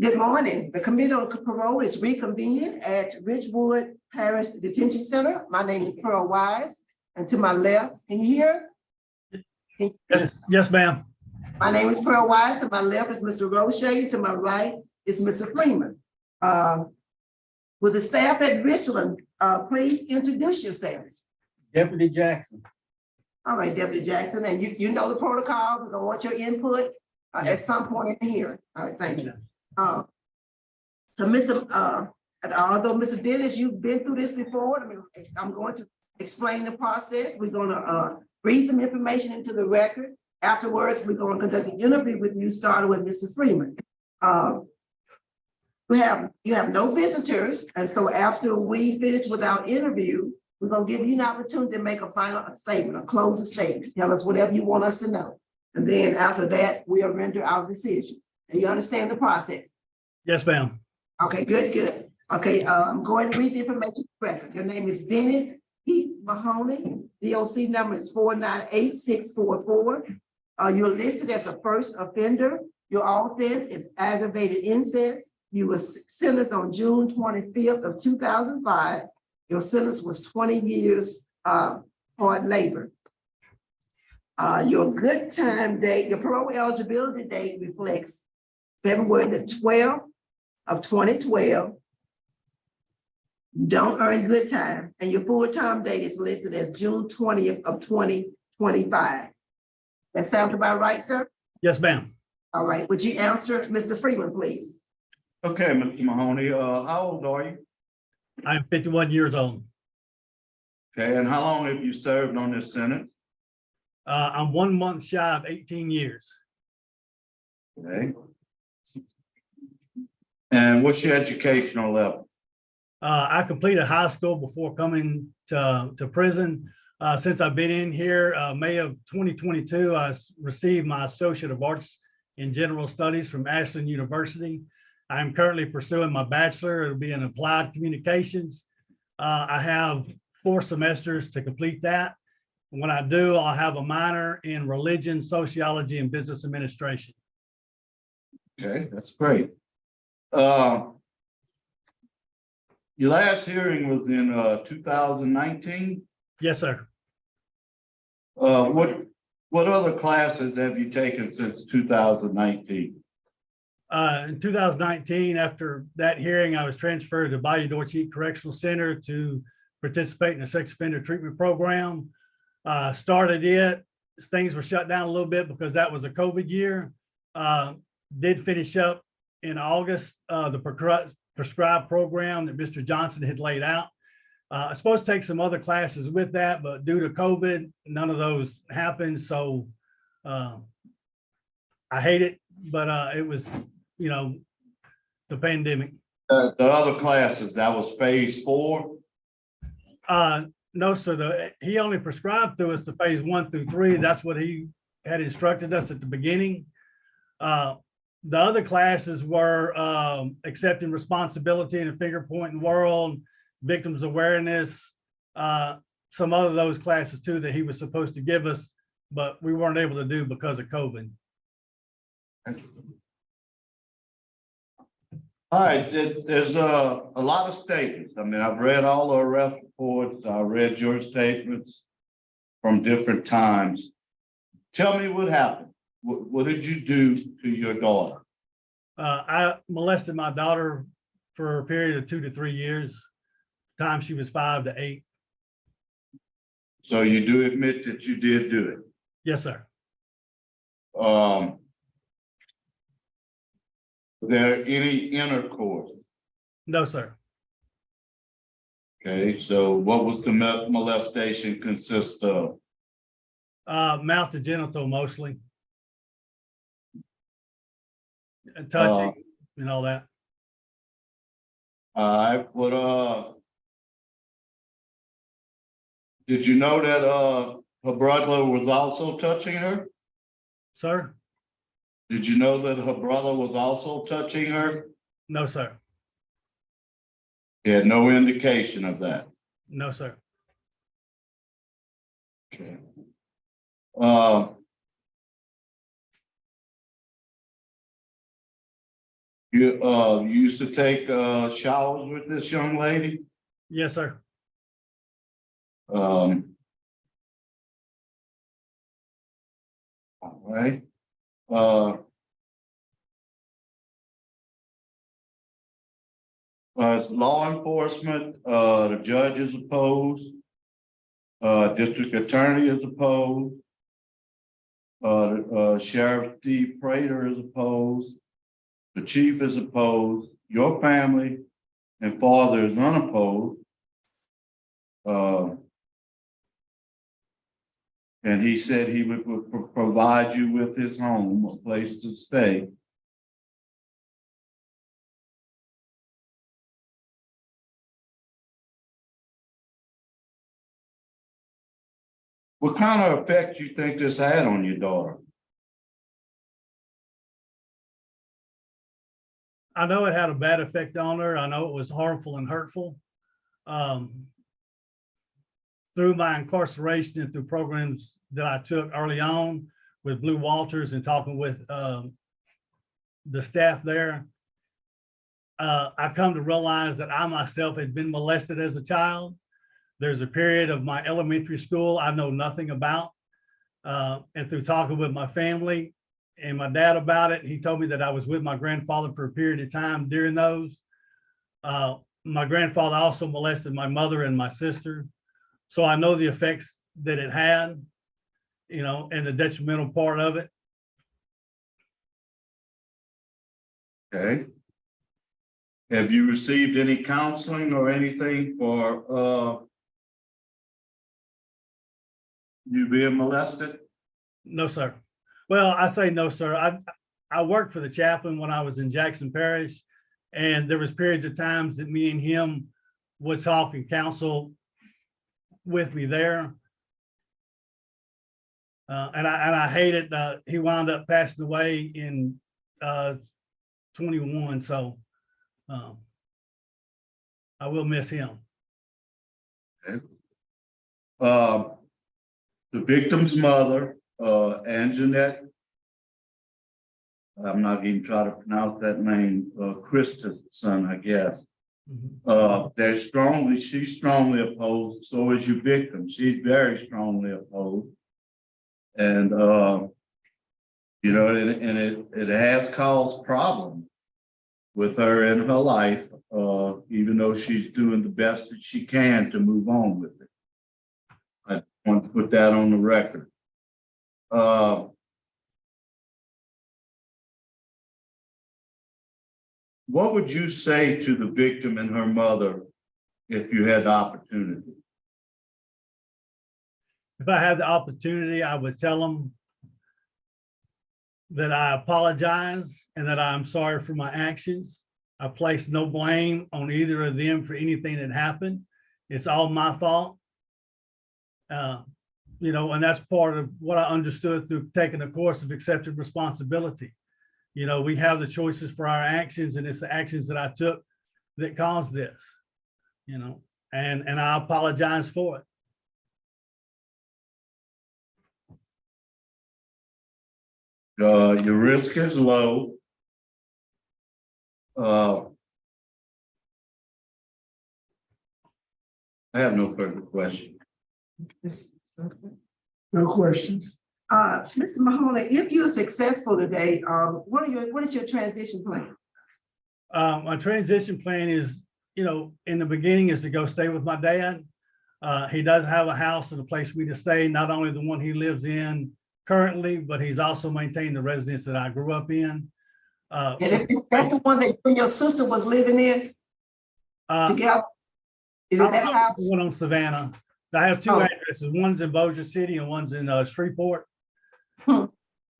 Good morning. The Committee on Parole is reconvened at Ridgewood Parish Detention Center. My name is Pearl Wise, and to my left, can you hear us? Yes, ma'am. My name is Pearl Wise. To my left is Mr. Roche. To my right is Mr. Freeman. Will the staff at Richland please introduce yourselves? Deputy Jackson. All right, Deputy Jackson, and you know the protocol. We're gonna want your input at some point in here. All right, thank you. So although Mr. Dennis, you've been through this before, I'm going to explain the process. We're gonna read some information into the record. Afterwards, we're gonna conduct an interview with you, starting with Mr. Freeman. You have no visitors, and so after we finish with our interview, we're gonna give you an opportunity to make a final statement, a closing statement. Tell us whatever you want us to know. And then after that, we'll render our decision. And you understand the process? Yes, ma'am. Okay, good. Okay, I'm going to read the information record. Your name is Dennis Heath Mahoney. DOC number is 498644. You're listed as a first offender. Your offense is aggravated incest. You were sentenced on June 25th of 2005. Your sentence was 20 years hard labor. Your good time date, your parole eligibility date reflects February the 12th of 2012. You don't earn good time, and your full-time date is listed as June 20th of 2025. That sounds about right, sir? Yes, ma'am. All right, would you answer Mr. Freeman, please? Okay, Mr. Mahoney, how old are you? I'm 51 years old. Okay, and how long have you served on this sentence? I'm 1 month shy of 18 years. Okay. And what's your educational level? I completed high school before coming to prison. Since I've been in here, May of 2022, I received my Associate of Arts in General Studies from Ashland University. I'm currently pursuing my bachelor. It'll be in Applied Communications. I have 4 semesters to complete that. When I do, I'll have a minor in religion, sociology, and business administration. Okay, that's great. Your last hearing was in 2019. Yes, sir. What other classes have you taken since 2019? In 2019, after that hearing, I was transferred to Mahoney DOC Correctional Center to participate in a sex offender treatment program. Started it, things were shut down a little bit because that was a COVID year. Did finish up in August, the prescribed program that Mr. Johnson had laid out. I was supposed to take some other classes with that, but due to COVID, none of those happened. So I hate it, but it was, you know, the pandemic. The other classes, that was phase 4? No, sir. He only prescribed to us the phase 1 through 3. That's what he had instructed us at the beginning. The other classes were accepting responsibility in a finger pointing world, victims awareness, some other those classes too that he was supposed to give us, but we weren't able to do because of COVID. All right, there's a lot of statements. I mean, I've read all the arrest reports. I read your statements from different times. Tell me what happened. What did you do to your daughter? I molested my daughter for a period of 2 to 3 years. Time she was 5 to 8. So you do admit that you did do it? Yes, sir. Was there any intercourse? No, sir. Okay, so what was the molestation consist of? Mouth to genital mostly. And touching and all that. Did you know that her brother was also touching her? Sir? Did you know that her brother was also touching her? No, sir. He had no indication of that. No, sir. Okay. You used to take showers with this young lady? Yes, sir. All right. As law enforcement, the judge is opposed. District attorney is opposed. Sheriff Steve Prater is opposed. The chief is opposed. Your family and father is unopposed. And he said he would provide you with his home, a place to stay. What kind of effect you think this had on your daughter? I know it had a bad effect on her. I know it was harmful and hurtful. Through my incarceration and through programs that I took early on with Blue Walters and talking with the staff there, I come to realize that I myself had been molested as a child. There's a period of my elementary school I know nothing about. And through talking with my family and my dad about it, he told me that I was with my grandfather for a period of time during those. My grandfather also molested my mother and my sister. So I know the effects that it had, you know, and the detrimental part of it. Okay. Have you received any counseling or anything for you being molested? No, sir. Well, I say no, sir. I worked for the chaplain when I was in Jackson Parish, and there was periods of times that me and him would talk and counsel with me there. And I hate it. He wound up passing away in 21. So I will miss him. Okay. The victim's mother, Anjanette, I'm not even trying to pronounce that name, Krista's son, I guess. She's strongly opposed, so is your victim. She's very strongly opposed. And you know, and it has caused problems with her in her life, even though she's doing the best that she can to move on with it. I want to put that on the record. What would you say to the victim and her mother if you had the opportunity? If I had the opportunity, I would tell them that I apologize and that I'm sorry for my actions. I place no blame on either of them for anything that happened. It's all my fault. You know, and that's part of what I understood through taking a course of accepted responsibility. You know, we have the choices for our actions, and it's the actions that I took that caused this, you know, and I apologize for it. Your risk is low. I have no further questions. No questions. Mr. Mahoney, if you're successful today, what is your transition plan? My transition plan is, you know, in the beginning is to go stay with my dad. He does have a house and a place for me to stay, not only the one he lives in currently, but he's also maintained the residence that I grew up in. And that's the one that you and your sister was living in together? Is it that house? The one on Savannah. I have two addresses. One's in Bossier City and one's in Shreveport. And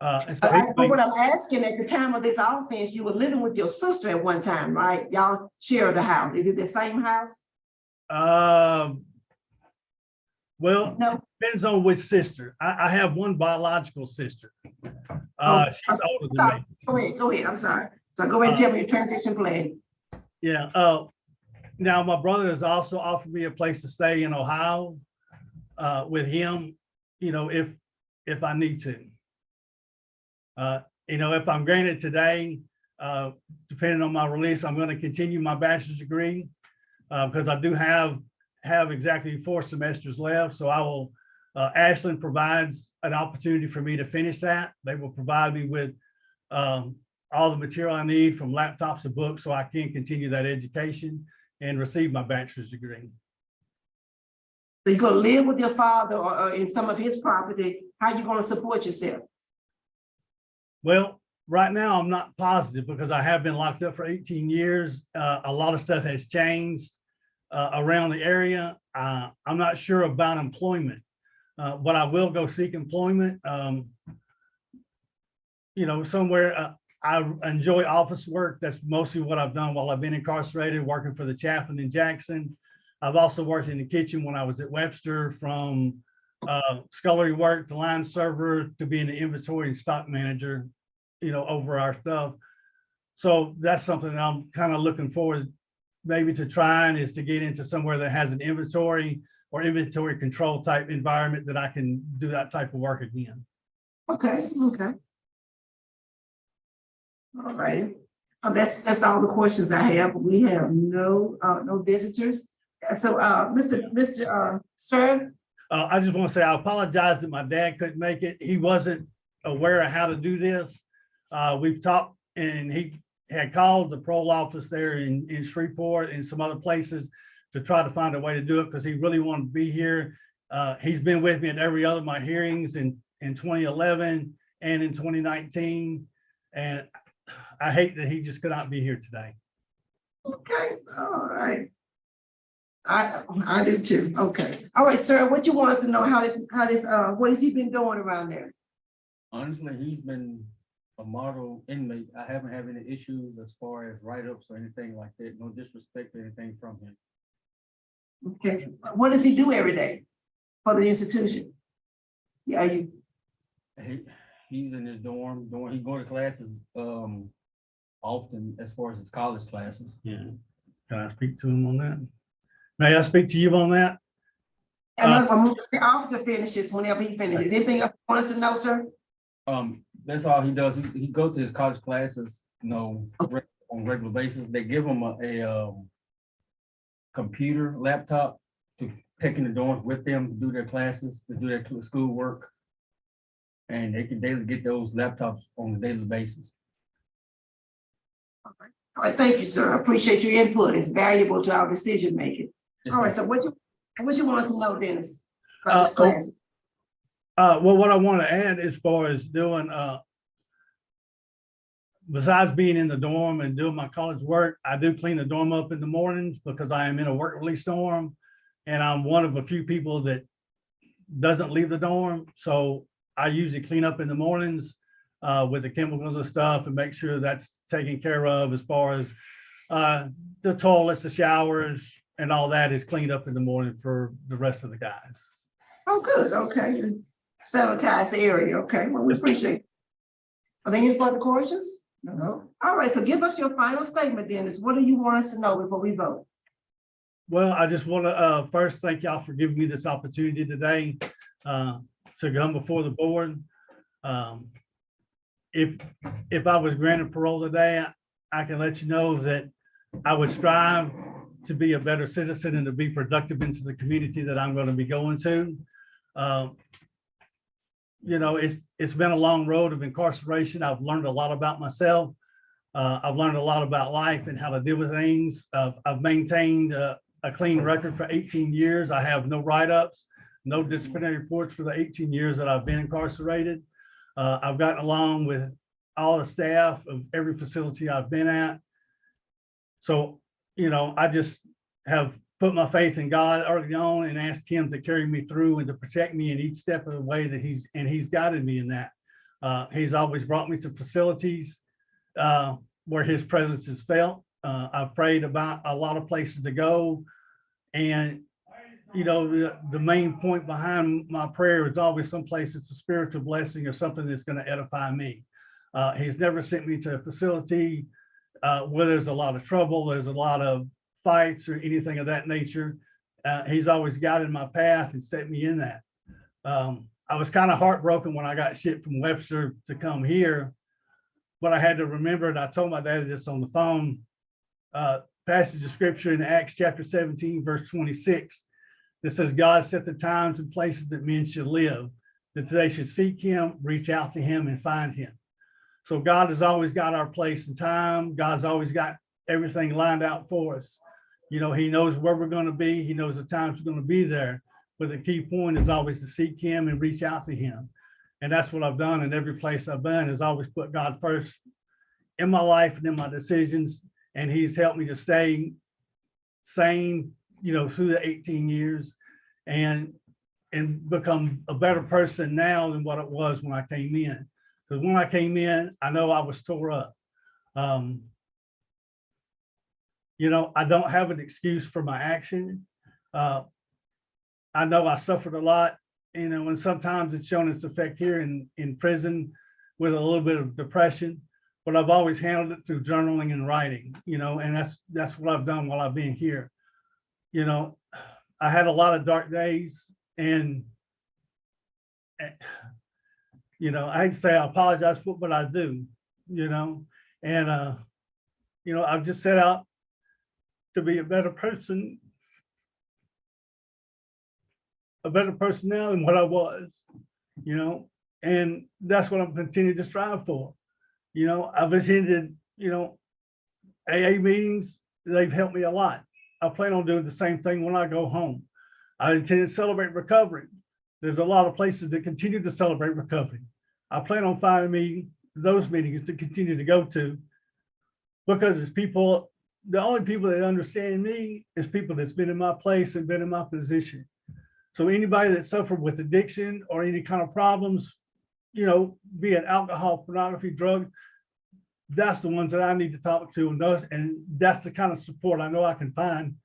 so But what I'm asking, at the time of this offense, you were living with your sister at one time, right? Y'all share the house. Is it the same house? Well, No. depends on which sister. I have one biological sister. She's older than me. Go ahead. I'm sorry. So go ahead and tell me your transition plan. Yeah. Now my brother has also offered me a place to stay in Ohio with him, you know, if I need to. You know, if I'm granted today, depending on my release, I'm going to continue my bachelor's degree because I do have exactly 4 semesters left. So I will, Ashland provides an opportunity for me to finish that. They will provide me with all the material I need from laptops to books so I can continue that education and receive my bachelor's degree. So you're gonna live with your father or in some of his property. How you gonna support yourself? Well, right now I'm not positive because I have been locked up for 18 years. A lot of stuff has changed around the area. I'm not sure about employment, but I will go seek employment. You know, somewhere I enjoy office work. That's mostly what I've done while I've been incarcerated, working for the chaplain in Jackson. I've also worked in the kitchen when I was at Webster, from scullery work to line server to being the inventory and stock manager, you know, over our stuff. So that's something that I'm kind of looking forward maybe to trying, is to get into somewhere that has an inventory or inventory control type environment that I can do that type of work again. Okay, okay. All right. That's all the questions I have. We have no visitors. So Mr. Sir. I just want to say I apologize that my dad couldn't make it. He wasn't aware of how to do this. We've talked, and he had called the parole office there in Shreveport and some other places to try to find a way to do it because he really wanted to be here. He's been with me at every other of my hearings in 2011 and in 2019. And I hate that he just could not be here today. Okay, all right. I do too. Okay. All right, sir. What you want us to know? What has he been doing around there? Honestly, he's been a model inmate. I haven't had any issues as far as write-ups or anything like that. No disrespect or anything from him. Okay. What does he do every day for the institution? Yeah, He's in his dorm. He go to classes often as far as his college classes. Yeah. Can I speak to him on that? May I speak to you on that? and the officer finishes whenever he finishes. Anything else you want us to know, sir? That's all he does. He go to his college classes, you know, on a regular basis. They give him a computer laptop to take in the dorms with them to do their classes, to do their school work. And they can daily get those laptops on a daily basis. All right, thank you, sir. I appreciate your input. It's valuable to our decision making. All right, so what you want us to know, Dennis? About this class? Well, what I want to add as far as doing, besides being in the dorm and doing my college work, I do clean the dorm up in the mornings because I am in a work release dorm, and I'm one of a few people that doesn't leave the dorm. So I usually clean up in the mornings with the chemicals and stuff and make sure that's taken care of, as far as the toilets, the showers, and all that is cleaned up in the morning for the rest of the guys. Oh, good. Okay. Sanitize the area. Okay. Well, we appreciate it. Are there any further questions? No. All right. So give us your final statement, Dennis. What do you want us to know before we vote? Well, I just want to first thank y'all for giving me this opportunity today to come before the board. If I was granted parole today, I can let you know that I would strive to be a better citizen and to be productive into the community that I'm going to be going to. You know, it's been a long road of incarceration. I've learned a lot about myself. I've learned a lot about life and how to deal with things. I've maintained a clean record for 18 years. I have no write-ups, no disciplinary reports for the 18 years that I've been incarcerated. I've gotten along with all the staff of every facility I've been at. So, you know, I just have put my faith in God early on and asked him to carry me through and to protect me in each step of the way that he's guided me in that. He's always brought me to facilities where his presence is felt. I've prayed about a lot of places to go. And, you know, the main point behind my prayer is always someplace it's a spiritual blessing or something that's going to edify me. He's never sent me to a facility where there's a lot of trouble, there's a lot of fights or anything of that nature. He's always guided my path and set me in that. I was kind of heartbroken when I got shipped from Webster to come here. what I had to remember, and I told my dad this on the phone, passage of scripture in Acts chapter 17, verse 26. That says, God set the times and places that men should live, that they should seek him, reach out to him, and find him. So God has always got our place and time. God's always got everything lined out for us. You know, he knows where we're going to be. He knows the times we're going to be there. But the key point is always to seek him and reach out to him. And that's what I've done in every place I've been, is always put God first in my life and in my decisions. And he's helped me to stay sane, you know, through the 18 years and become a better person now than what it was when I came in. Because when I came in, I know I was tore up. You know, I don't have an excuse for my action. I know I suffered a lot, you know, and sometimes it's shown its effect here in prison with a little bit of depression, but I've always handled it through journaling and writing, you know, and that's what I've done while I've been here. You know, I had a lot of dark days, and you know, I hate to say I apologize for what I do, you know, and you know, I've just set out to be a better person now than what I was, you know, and that's what I'm continuing to strive for. You know, I've attended, you know, AA meetings. They've helped me a lot. I plan on doing the same thing when I go home. I intend to celebrate recovery. There's a lot of places that continue to celebrate recovery. I plan on finding me those meetings to continue to go to, because it's people, the only people that understand me is people that's been in my place and been in my position. So anybody that suffered with addiction or any kind of problems, you know, be it alcohol, pornography, drug, that's the ones that I need to talk to, and that's the kind of support I know I can find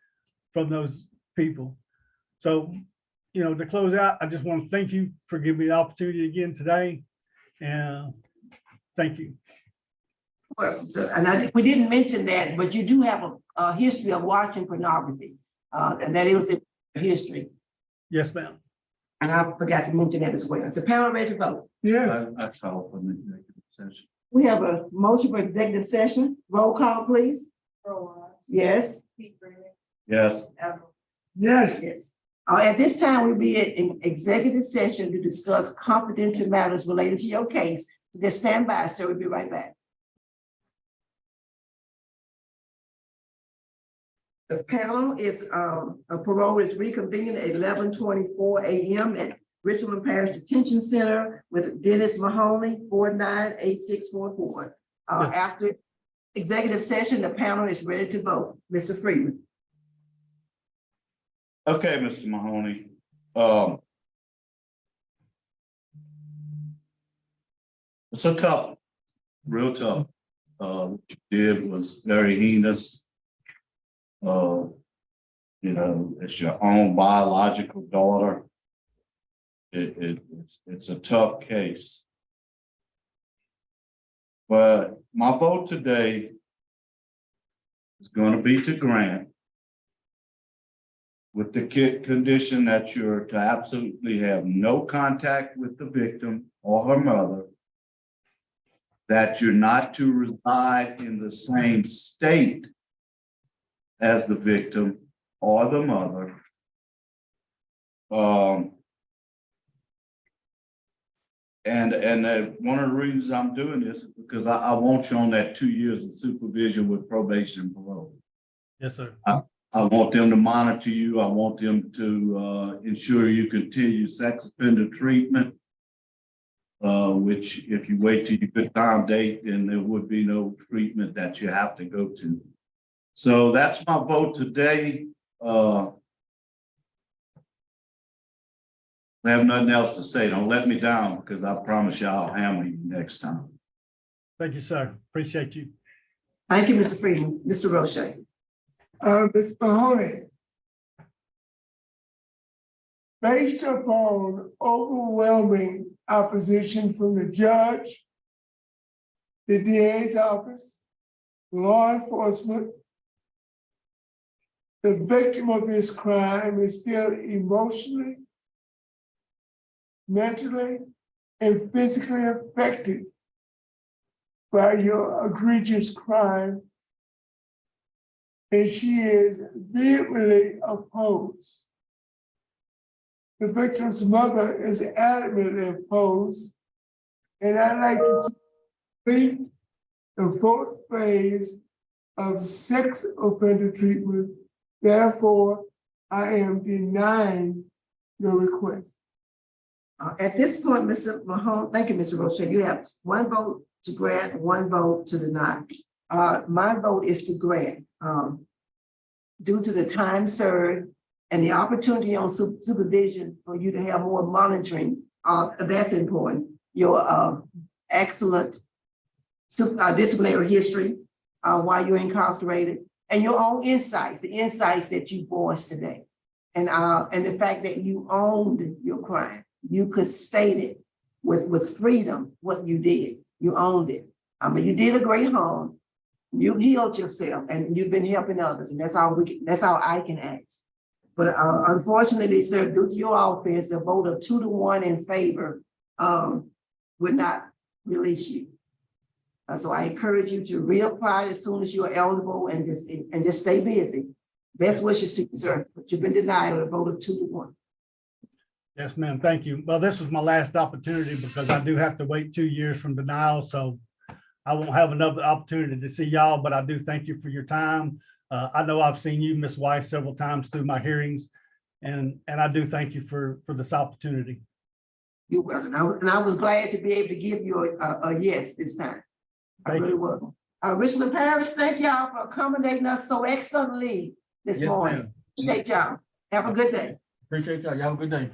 from those people. So, you know, to close out, I just want to thank you for giving me the opportunity again today, and thank you. Well, so, and we didn't mention that, but you do have a history of watching pornography, and that is in history. Yes, ma'am. And I forgot to mention that as well. Is the panel ready to vote? Yes, That's all for the executive session. We have a motion for executive session. Roll call, please. Yes. Yes. yes. Yes. At this time, we'll be in executive session to discuss confidential matters related to your case. Just stand by, sir. We'll be right back. The panel is, a parole is reconvening at 11:24 a.m. at Richland Parish Detention Center with Dennis Mahoney, 498644. After executive session, the panel is ready to vote. Mr. Freeman. Okay, Mr. Mahoney. It's a tough, real tough. What you did was very heinous. You know, it's your own biological daughter. It's a tough case. But my vote today is going to be to grant, with the condition that you're to absolutely have no contact with the victim or her mother, that you're not to reside in the same state as the victim or the mother. And one of the reasons I'm doing this is because I want you on that 2 years of supervision with probation and parole. Yes, sir. I want them to monitor you. I want them to ensure you continue sex offender treatment, which if you wait till your good time date, then there would be no treatment that you have to go to. So that's my vote today. I have nothing else to say. Don't let me down, because I promise you I'll hammer you next time. Thank you, sir. Appreciate you. Thank you, Mr. Freeman. Mr. Roche. Ms. Mahoney. Based upon overwhelming opposition from the judge, the DA's office, law enforcement, the victim of this crime is still emotionally, mentally, and physically affected by your egregious crime. And she is vehemently opposed. The victim's mother is adamantly opposed. And I'd like to see the fourth phase of sex offender treatment. Therefore, I am denying your request. At this point, Mr. Mahoney, thank you, Mr. Rocha. You have one vote to grant, one vote to deny. My vote is to grant. Due to the time served and the opportunity on supervision for you to have more monitoring, that's important. Your excellent disciplinary history while you're incarcerated, and your own insights, the insights that you voiced today, and the fact that you owned your crime. You could state it with freedom what you did. You owned it. I mean, you did a great harm. You healed yourself, and you've been helping others, and that's all I can ask. But unfortunately, sir, due to your offense, a vote of 2-1 in favor would not release you. So I encourage you to reapply as soon as you are eligible and just stay busy. Best wishes to you, sir, but you've been denied with a vote of 2-1. Yes, ma'am. Thank you. Well, this was my last opportunity because I do have to wait 2 years from denial. So I won't have another opportunity to see y'all, but I do thank you for your time. I know I've seen you, Ms. Weiss, several times through my hearings, and I do thank you for this opportunity. You're welcome. And I was glad to be able to give you a yes this time. I really was. Richland Parish, thank y'all for accommodating us so excellently this Yes, morning. ma'am. Appreciate y'all. Have a good day. Appreciate y'all. Y'all have a good day.